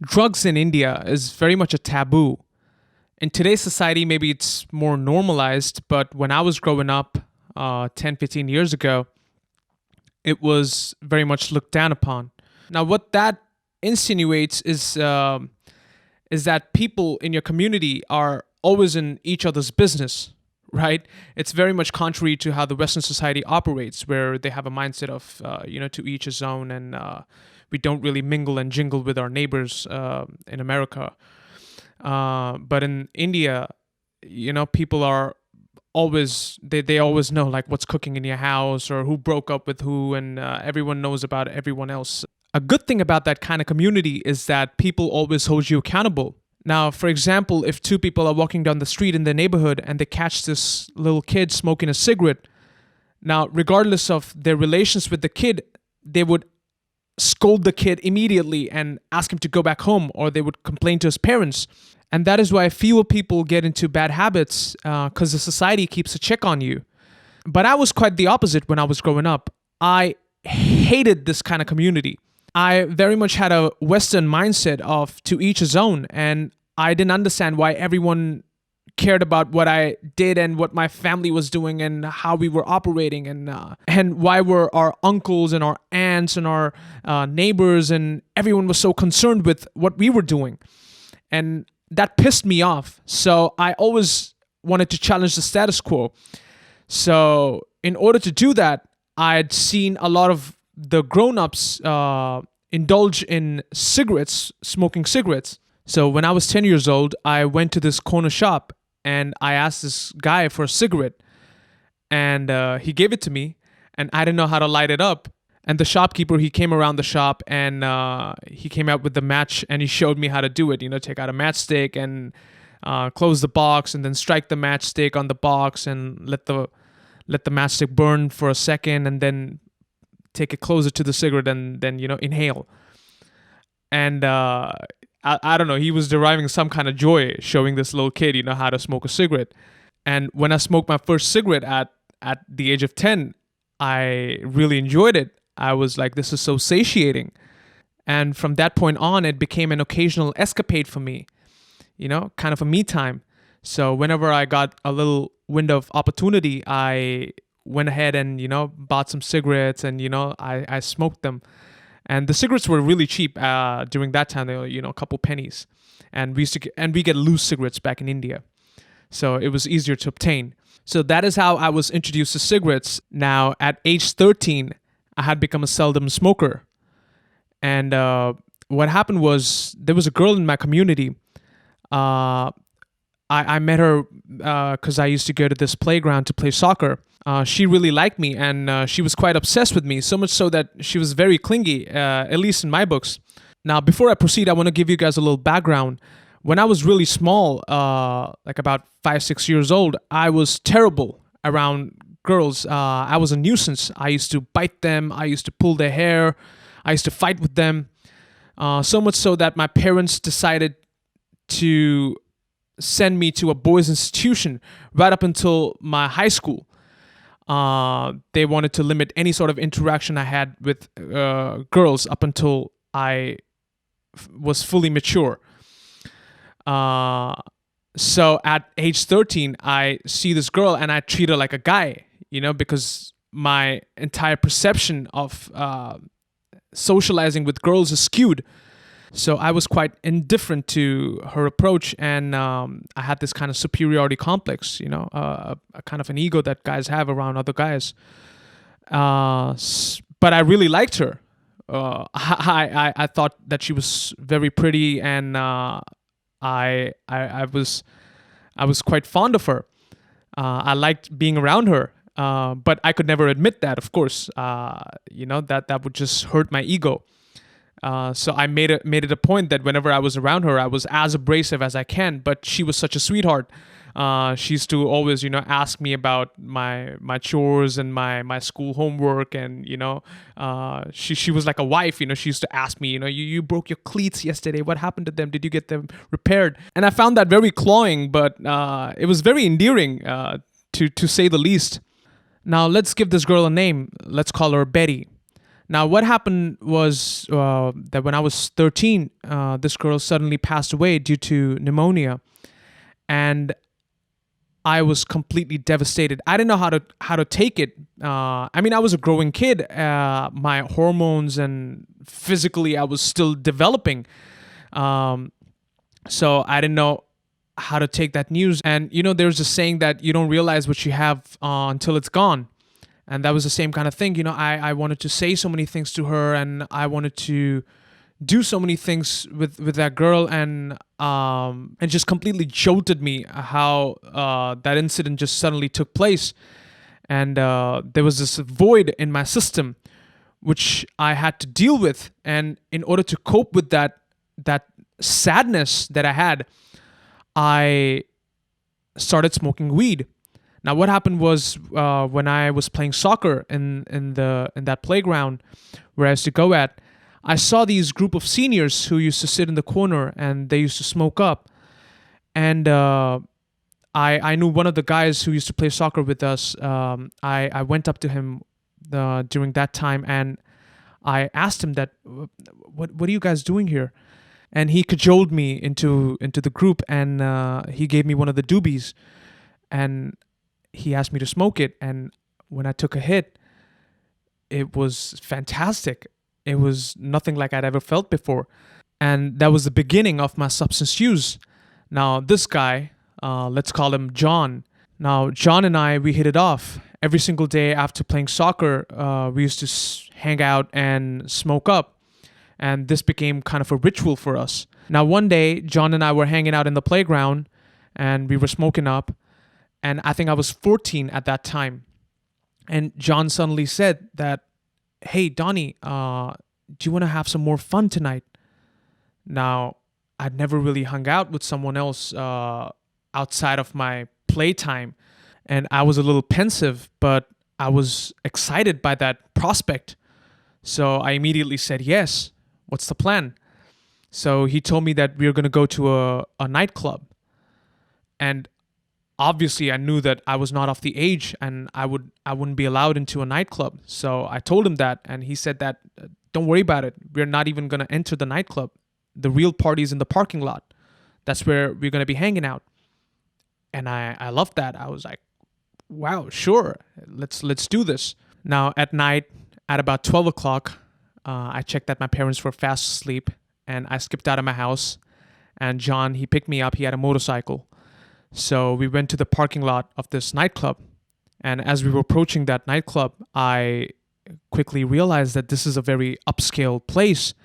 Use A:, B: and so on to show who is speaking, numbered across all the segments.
A: Drugs in India is very much a taboo. In today's society, maybe it's more normalized, but when I was growing up 10, 15 years ago, it was very much looked down upon. Now, what that insinuates is that people in your community are always in each other's business, right? It's very much contrary to how the Western society operates, where they have a mindset of, to each his own, and we don't really mingle and jingle with our neighbors in America. But in India, people are always they always know like what's cooking in your house or who broke up with who, and everyone knows about everyone else. A good thing about that kind of community is that people always hold you accountable. Now, for example, if two people are walking down the street in their neighborhood and they catch this little kid smoking a cigarette, now, regardless of their relations with the kid, they would scold the kid immediately and ask him to go back home, or they would complain to his parents. And that is why fewer people get into bad habits, because the society keeps a check on you. But I was quite the opposite when I was growing up. I hated this kind of community. I very much had a Western mindset of to each his own, and I didn't understand why everyone cared about what I did and what my family was doing and how we were operating, and why were our uncles and our aunts and our neighbors and everyone was so concerned with what we were doing. And that pissed me off. So I always wanted to challenge the status quo. So in order to do that, I'd seen a lot of the grown-ups indulge in cigarettes, smoking cigarettes. So when I was 10 years old, I went to this corner shop and I asked this guy for a cigarette, and he gave it to me, and I didn't know how to light it up. And the shopkeeper, he came around the shop and he came out with the match and he showed me how to do it. Take out a matchstick and close the box and then strike the matchstick on the box and let the matchstick burn for a second and then take it closer to the cigarette and then, inhale. And I don't know, he was deriving some kind of joy showing this little kid, how to smoke a cigarette. And when I smoked my first cigarette at the age of 10, I really enjoyed it. I was like, this is so satiating. And from that point on, it became an occasional escapade for me, kind of a me time. So whenever I got a little window of opportunity, I went ahead and, bought some cigarettes and, I smoked them. And the cigarettes were really cheap during that time. They were, a couple pennies. And we get loose cigarettes back in India. So it was easier to obtain. So that is how I was introduced to cigarettes. Now, at age 13, I had become a seldom smoker. And what happened was there was a girl in my community. I met her because I used to go to this playground to play soccer. She really liked me, and she was quite obsessed with me, so much so that she was very clingy, at least in my books. Now, before I proceed, I want to give you guys a little background. When I was really small, like about 5, 6 years old, I was terrible around girls. I was a nuisance. I used to bite them. I used to pull their hair. I used to fight with them. So much so that my parents decided to send me to a boys' institution right up until my high school. They wanted to limit any sort of interaction I had with girls up until I was fully mature. So at age 13, I see this girl and I treat her like a guy, because my entire perception of socializing with girls is skewed. So I was quite indifferent to her approach, and I had this kind of superiority complex, a kind of an ego that guys have around other guys. But I really liked her. I thought that she was very pretty, and I was quite fond of her. I liked being around her, but I could never admit that. Of course, that would just hurt my ego. So I made it a point that whenever I was around her, I was as abrasive as I can. But she was such a sweetheart. She used to always, ask me about my chores and my school homework, and she was like a wife. She used to ask me, you broke your cleats yesterday. What happened to them? Did you get them repaired? And I found that very cloying, but it was very endearing, to say the least. Now let's give this girl a name. Let's call her Betty. Now, what happened was that when I was 13, this girl suddenly passed away due to pneumonia, and I was completely devastated. I didn't know how to take it. I mean, I was a growing kid. My hormones and physically, I was still developing. Um, so I didn't know how to take that news. And there's a saying that you don't realize what you have until it's gone. And that was the same kind of thing. I wanted to say so many things to her, and I wanted to do so many things with that girl, and just completely jolted me how that incident just suddenly took place. And there was this void in my system which I had to deal with. And in order to cope with that sadness that I had, I started smoking weed. Now, what happened was when I was playing soccer in that playground where I used to go at, I saw these group of seniors who used to sit in the corner and they used to smoke up. And I knew one of the guys who used to play soccer with us. I went up to him during that time, and I asked him that, what are you guys doing here? And he cajoled me into the group, and he gave me one of the doobies, and he asked me to smoke it. And when I took a hit, it was fantastic. It was nothing like I'd ever felt before. And that was the beginning of my substance use. Now, this guy, let's call him John. Now, John and I, we hit it off. Every single day after playing soccer, we used to hang out and smoke up. And this became kind of a ritual for us. Now, one day, John and I were hanging out in the playground and we were smoking up. And I think I was 14 at that time. And John suddenly said that, "Hey, Donnie, do you want to have some more fun tonight?" Now, I'd never really hung out with someone else outside of my playtime. And I was a little pensive, but I was excited by that prospect. So I immediately said, "Yes, what's the plan?" So he told me that we were going to go to a nightclub. And obviously I knew that I was not of the age and I wouldn't be allowed into a nightclub. So I told him that, and he said that, "Don't worry about it. We're not even going to enter the nightclub. The real party's in the parking lot. That's where we're going to be hanging out." And I loved that. I was like, "Wow, sure. Let's do this." Now at night at about 12 o'clock, I checked that my parents were fast asleep, and I skipped out of my house. And John, he picked me up. He had a motorcycle. So we went to the parking lot of this nightclub. And as we were approaching that nightclub, I quickly realized that this is a very upscale place.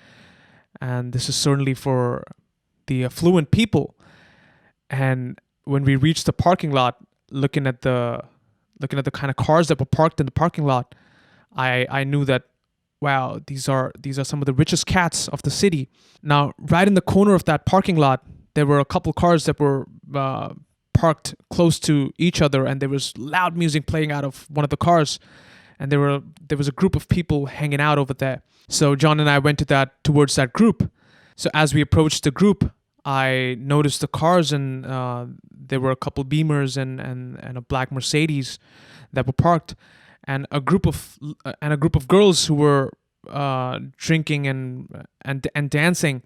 A: And this is certainly for the affluent people. And when we reached the parking lot, looking at the kind of cars that were parked in the parking lot, I knew that, wow, these are some of the richest cats of the city. Now, right in the corner of that parking lot, there were a couple cars that were parked close to each other, and there was loud music playing out of one of the cars, and there was a group of people hanging out over there. So John and I went towards that group. So as we approached the group, I noticed the cars, and there were a couple Beamers and a black Mercedes that were parked, and a group of girls who were drinking and dancing.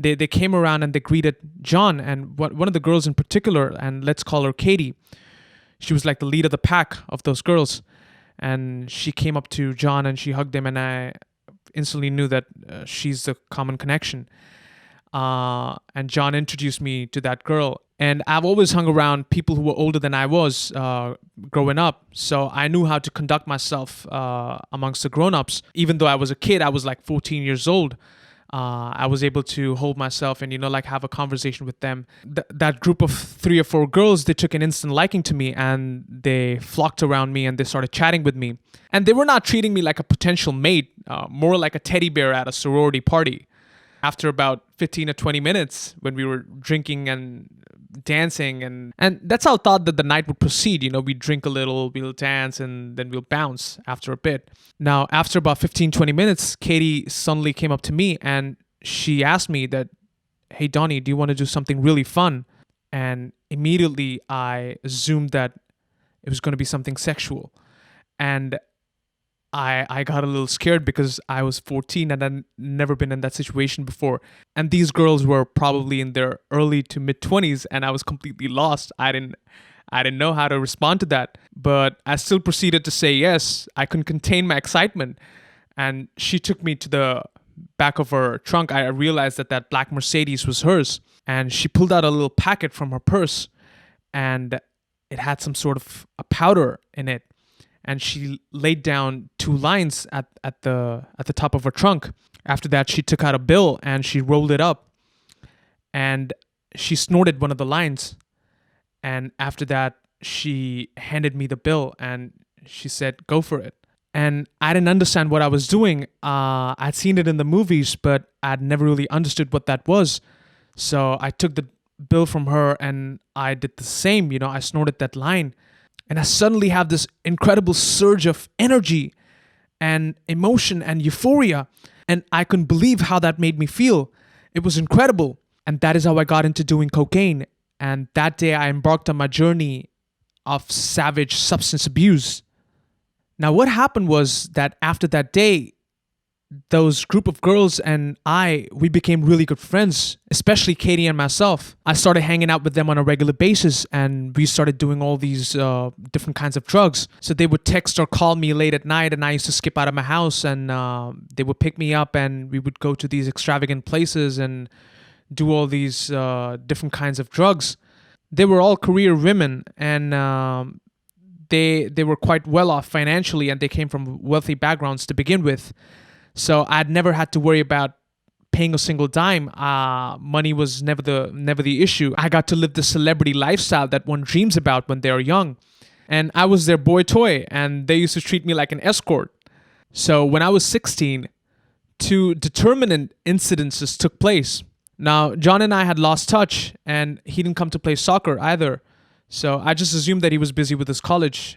A: They came around and they greeted John, and one of the girls in particular, and let's call her Katie. She was like the lead of the pack of those girls, and she came up to John and she hugged him, and I instantly knew that she's the common connection. And John introduced me to that girl. And I've always hung around people who were older than I was growing up. So I knew how to conduct myself amongst the grown-ups. Even though I was a kid, I was like 14 years old. I was able to hold myself and, like have a conversation with them. That group of 3 or 4 girls, they took an instant liking to me, and they flocked around me and they started chatting with me. And they were not treating me like a potential mate, more like a teddy bear at a sorority party. After about 15 or 20 minutes, when we were drinking and dancing, and that's how I thought that the night would proceed. We'd drink a little, we'll dance, and then we'll bounce after a bit. Now, after about 15, 20 minutes, Katie suddenly came up to me and she asked me that, "Hey, Donnie, do you want to do something really fun?" And immediately I assumed that it was going to be something sexual. And I got a little scared because I was 14 and I'd never been in that situation before. And these girls were probably in their early to mid 20s and I was completely lost. I didn't know how to respond to that, but I still proceeded to say yes. I couldn't contain my excitement. And she took me to the back of her trunk. I realized that that black Mercedes was hers. And she pulled out a little packet from her purse and it had some sort of a powder in it. And she laid down two lines at the top of her trunk. After that, she took out a bill and she rolled it up and she snorted one of the lines. And after that, she handed me the bill and she said, "Go for it." And I didn't understand what I was doing. I'd seen it in the movies, but I'd never really understood what that was. So I took the bill from her and I did the same. I snorted that line. And I suddenly have this incredible surge of energy and emotion and euphoria. And I couldn't believe how that made me feel. It was incredible. And that is how I got into doing cocaine. And that day I embarked on my journey of savage substance abuse. Now, what happened was that after that day, those group of girls and we became really good friends, especially Katie and myself. I started hanging out with them on a regular basis and we started doing all these different kinds of drugs. So they would text or call me late at night and I used to skip out of my house and they would pick me up and we would go to these extravagant places and do all these different kinds of drugs. They were all career women and they were quite well off financially and they came from wealthy backgrounds to begin with. So I'd never had to worry about paying a single dime. Money was never the issue. I got to live the celebrity lifestyle that one dreams about when they're young. And I was their boy toy and they used to treat me like an escort. So when I was 16, two determinant incidences took place. Now, John and I had lost touch and he didn't come to play soccer either. So I just assumed that he was busy with his college.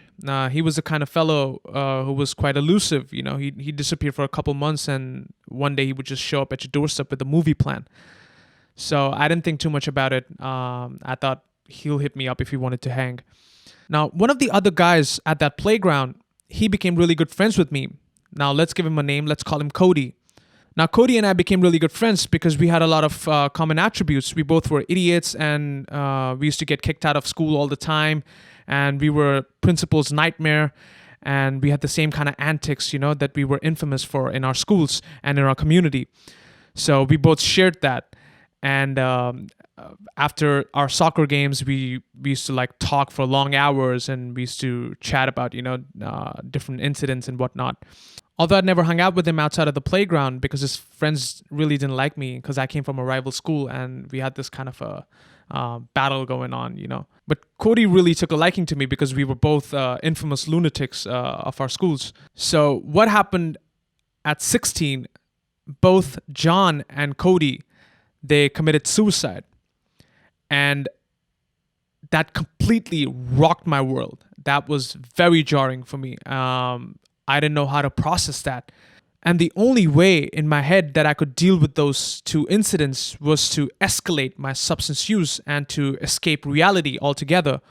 A: He was the kind of fellow who was quite elusive. He disappeared for a couple months and one day he would just show up at your doorstep with a movie plan. So I didn't think too much about it. I thought he'll hit me up if he wanted to hang. Now, one of the other guys at that playground, he became really good friends with me. Now, let's give him a name. Let's call him Cody. Now, Cody and I became really good friends because we had a lot of common attributes. We both were idiots and we used to get kicked out of school all the time. And we were principal's nightmare. And we had the same kind of antics, that we were infamous for in our schools and in our community. So we both shared that. And after our soccer games, we used to talk for long hours and we used to chat about, different incidents and whatnot. Although I'd never hung out with him outside of the playground because his friends really didn't like me because I came from a rival school and we had this kind of a battle going on, But Cody really took a liking to me because we were both infamous lunatics of our schools. So what happened at 16, both John and Cody, they committed suicide. And that completely rocked my world. That was very jarring for me. I didn't know how to process that. And the only way in my head that I could deal with those two incidents was to escalate my substance use and to escape reality altogether.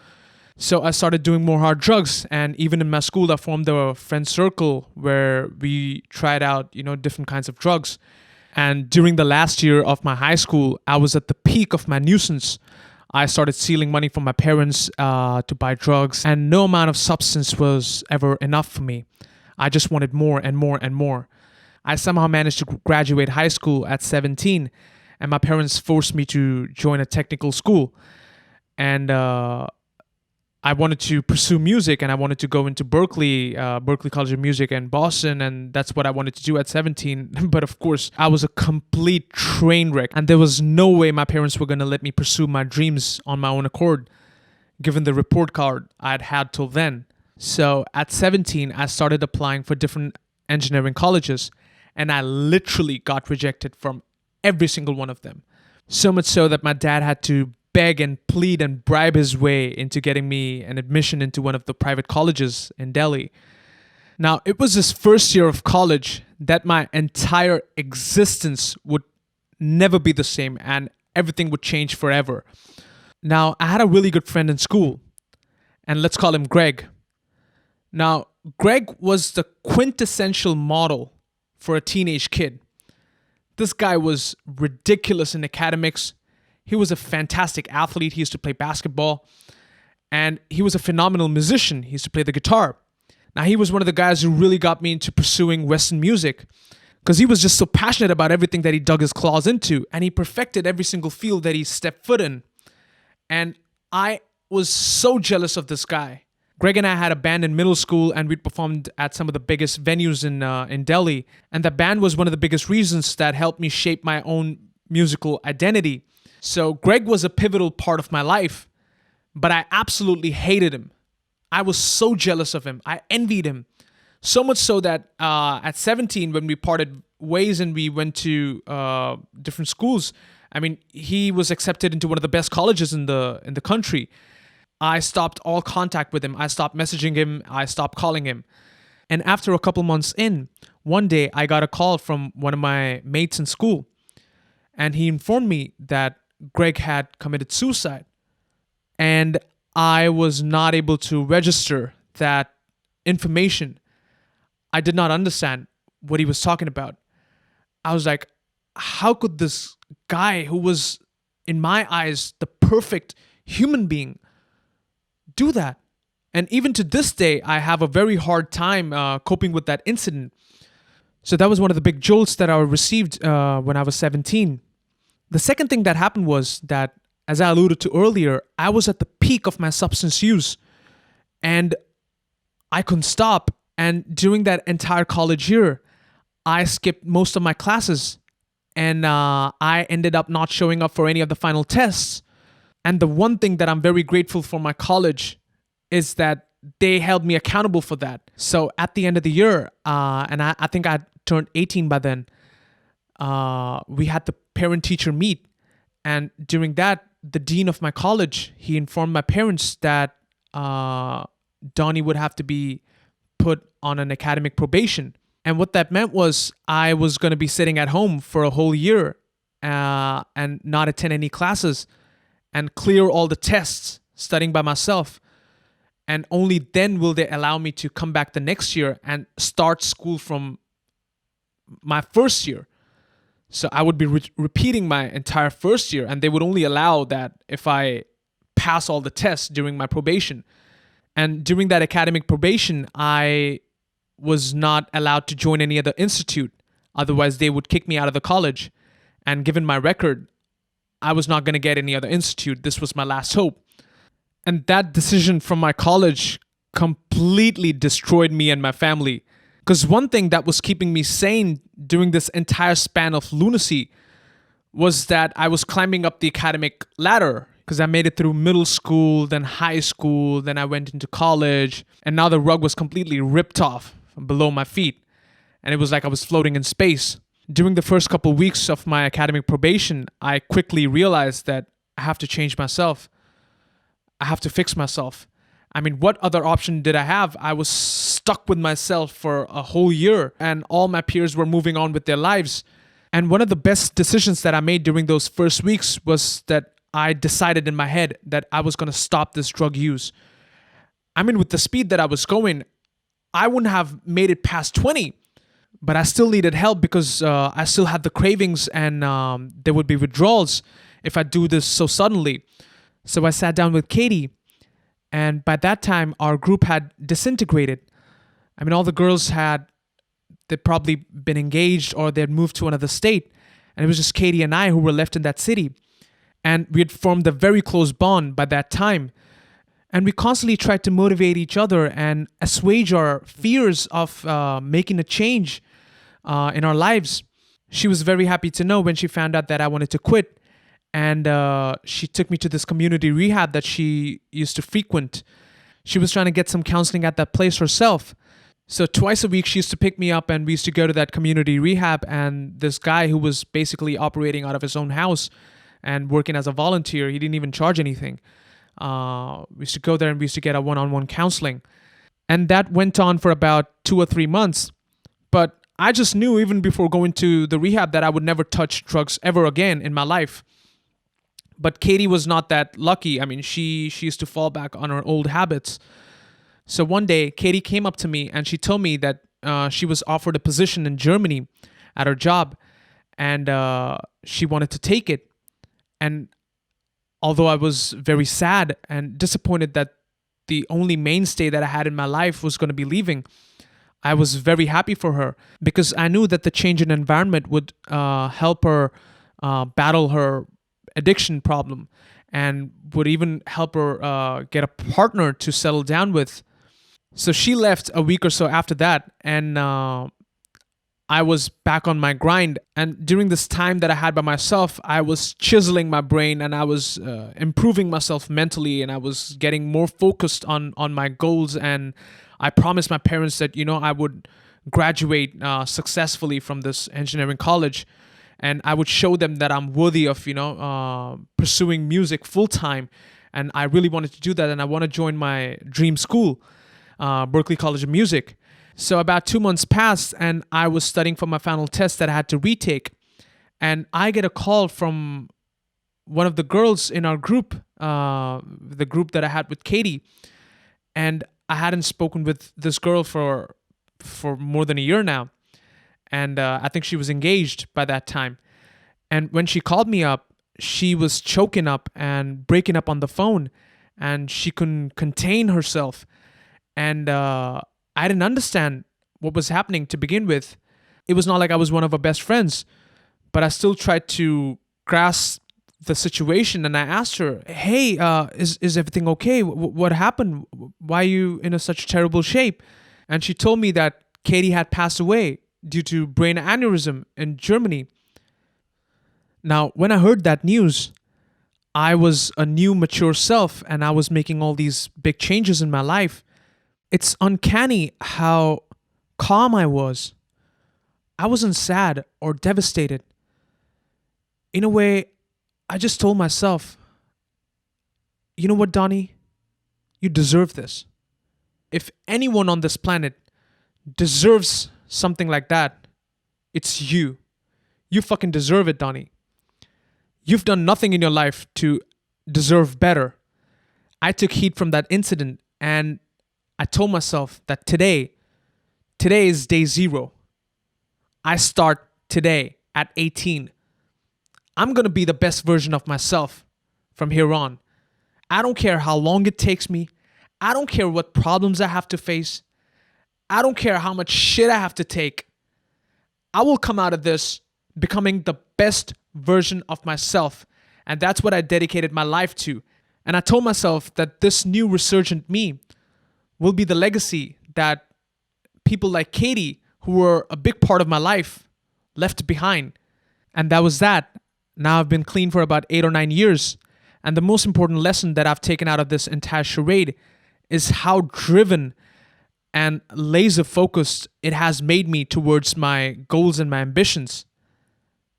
A: So I started doing more hard drugs. And even in my school, I formed a friend circle where we tried out, different kinds of drugs. And during the last year of my high school, I was at the peak of my nuisance. I started stealing money from my parents to buy drugs. And no amount of substance was ever enough for me. I just wanted more and more and more. I somehow managed to graduate high school at 17, and my parents forced me to join a technical school. And I wanted to pursue music, and I wanted to go into Berkeley College of Music in Boston, and that's what I wanted to do at 17. But of course, I was a complete train wreck, and there was no way my parents were going to let me pursue my dreams on my own accord, given the report card I'd had till then. So at 17, I started applying for different engineering colleges, and I literally got rejected from every single one of them. So much so that my dad had to beg and plead and bribe his way into getting me an admission into one of the private colleges in Delhi. Now, it was this first year of college that my entire existence would never be the same and everything would change forever. Now, I had a really good friend in school, and let's call him Greg. Now, Greg was the quintessential model for a teenage kid. This guy was ridiculous in academics. He was a fantastic athlete. He used to play basketball. And he was a phenomenal musician. He used to play the guitar. Now, he was one of the guys who really got me into pursuing Western music because he was just so passionate about everything that he dug his claws into. And he perfected every single field that he stepped foot in. And I was so jealous of this guy. Greg and I had a band in middle school, and we'd performed at some of the biggest venues in Delhi. And the band was one of the biggest reasons that helped me shape my own musical identity. So Greg was a pivotal part of my life, but I absolutely hated him. I was so jealous of him. I envied him. So much so that at 17, when we parted ways and we went to different schools, I mean, he was accepted into one of the best colleges in the country. I stopped all contact with him. I stopped messaging him. I stopped calling him. And after a couple months in, one day I got a call from one of my mates in school. And he informed me that Greg had committed suicide. And I was not able to register that information. I did not understand what he was talking about. I was like, how could this guy who was, in my eyes, the perfect human being, do that? And even to this day, I have a very hard time coping with that incident. So that was one of the big jolts that I received when I was 17. The second thing that happened was that, as I alluded to earlier, I was at the peak of my substance use and I couldn't stop. And during that entire college year, I skipped most of my classes and I ended up not showing up for any of the final tests. And the one thing that I'm very grateful for my college is that they held me accountable for that. So at the end of the year, and I think I turned 18 by then, we had the parent-teacher meet. And during that, the dean of my college, he informed my parents that Donnie would have to be put on an academic probation. And what that meant was I was going to be sitting at home for a whole year and not attend any classes and clear all the tests, studying by myself. And only then will they allow me to come back the next year and start school from my first year. So I would be repeating my entire first year, and they would only allow that if I pass all the tests during my probation. And during that academic probation, I was not allowed to join any other institute. Otherwise, they would kick me out of the college. And given my record, I was not going to get any other institute. This was my last hope. And that decision from my college completely destroyed me and my family. Because one thing that was keeping me sane during this entire span of lunacy was that I was climbing up the academic ladder. Because I made it through middle school, then high school, then I went into college. And now the rug was completely ripped off from below my feet. And it was like I was floating in space. During the first couple weeks of my academic probation, I quickly realized that I have to change myself. I have to fix myself. I mean, what other option did I have? I was stuck with myself for a whole year and all my peers were moving on with their lives. And one of the best decisions that I made during those first weeks was that I decided in my head that I was going to stop this drug use. I mean, with the speed that I was going, I wouldn't have made it past 20. But I still needed help because I still had the cravings and there would be withdrawals if I do this so suddenly. So I sat down with Katie, and by that time, our group had disintegrated. I mean, all the girls they'd probably been engaged or they'd moved to another state. And it was just Katie and I who were left in that city. And we had formed a very close bond by that time. And we constantly tried to motivate each other and assuage our fears of making a change in our lives. She was very happy to know when she found out that I wanted to quit. And she took me to this community rehab that she used to frequent. She was trying to get some counseling at that place herself. So twice a week, she used to pick me up and we used to go to that community rehab. And this guy who was basically operating out of his own house and working as a volunteer, he didn't even charge anything. We used to go there and we used to get a one-on-one counseling. And that went on for about 2 or 3 months. But I just knew even before going to the rehab that I would never touch drugs ever again in my life. But Katie was not that lucky. I mean, she used to fall back on her old habits. So one day, Katie came up to me and she told me that she was offered a position in Germany at her job, and she wanted to take it. And although I was very sad and disappointed that the only mainstay that I had in my life was going to be leaving, I was very happy for her because I knew that the change in environment would help her battle her addiction problem and would even help her get a partner to settle down with. So she left a week or so after that, and I was back on my grind. And during this time that I had by myself, I was chiseling my brain and I was improving myself mentally, and I was getting more focused on my goals. And I promised my parents that, I would graduate successfully from this engineering college, and I would show them that I'm worthy of, pursuing music full time. And I really wanted to do that. And I want to join my dream school, Berklee College of Music. So about 2 months passed, and I was studying for my final test that I had to retake. And I get a call from one of the girls in our group, the group that I had with Katie. And I hadn't spoken with this girl for more than a year now. And I think she was engaged by that time. And when she called me up, she was choking up and breaking up on the phone, and she couldn't contain herself. And I didn't understand what was happening to begin with. It was not like I was one of her best friends, but I still tried to grasp the situation. And I asked her, "Hey, is everything okay? What happened? Why are you in such terrible shape?" And she told me that Katie had passed away due to brain aneurysm in Germany. Now, when I heard that news, I was a new, mature self, and I was making all these big changes in my life. It's uncanny how calm I was. I wasn't sad or devastated. In a way, I just told myself, you know what, Donnie? You deserve this. If anyone on this planet deserves something like that, it's you. You fucking deserve it, Donnie. You've done nothing in your life to deserve better. I took heat from that incident, and I told myself that today is day zero. I start today at 18. I'm going to be the best version of myself from here on. I don't care how long it takes me. I don't care what problems I have to face. I don't care how much shit I have to take. I will come out of this becoming the best version of myself. And that's what I dedicated my life to. And I told myself that this new resurgent me will be the legacy that people like Katie, who were a big part of my life, left behind. And that was that. Now I've been clean for about 8 or 9 years. And the most important lesson that I've taken out of this entire charade is how driven and laser focused it has made me towards my goals and my ambitions.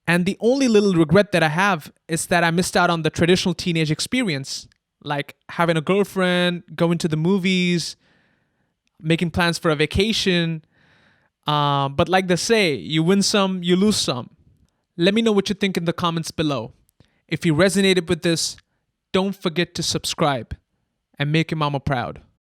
A: And the only little regret that I have is that I missed out on the traditional teenage experience, like having a girlfriend, going to the movies, making plans for a vacation. But like they say, you win some, you lose some. Let me know what you think in the comments below. If you resonated with this, don't forget to subscribe and make your mama proud.